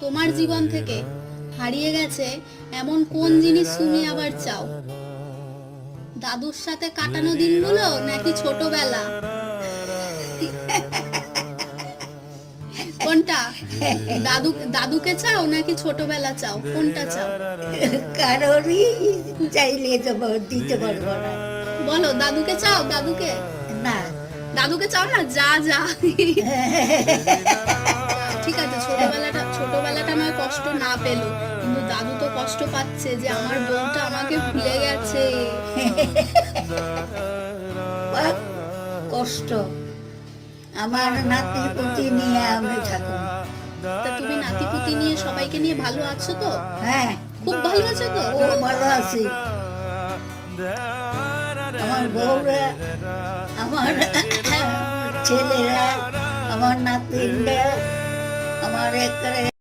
তোমার জীবন থেকে হারিয়ে গেছে এমন কোন জিনিস তুমি আবার চাও? দাদুর সাথে কাটানো দিনগুলো নাকি ছোটবেলা? কোনটা? দাদুকে চাও নাকি ছোটবেলা চাও? কোনটা চাও? কারোরই চাইলে তো দিতে পারবো না। বলো, দাদুকে চাও? দাদুকে না, দাদুকে চাও না? যা যা ঠিক আছে, ছোটবেলাটা নয় কষ্ট না পেলো, কিন্তু দাদু তো কষ্ট পাচ্ছে যে আমার বউটা আমাকে ভুলে গেছে। বাহ, কষ্ট। আমার নাতি পুতি নিয়ে আমি থাকুন। তা তুমি নাতিপুতি নিয়ে সবাইকে নিয়ে ভালো আছো তো? হ্যাঁ, খুব ভালো আছো তো? ও ভালো আছি। আমার বউরা, আমার ছেলেরা, আমার নাতিনরা, আমার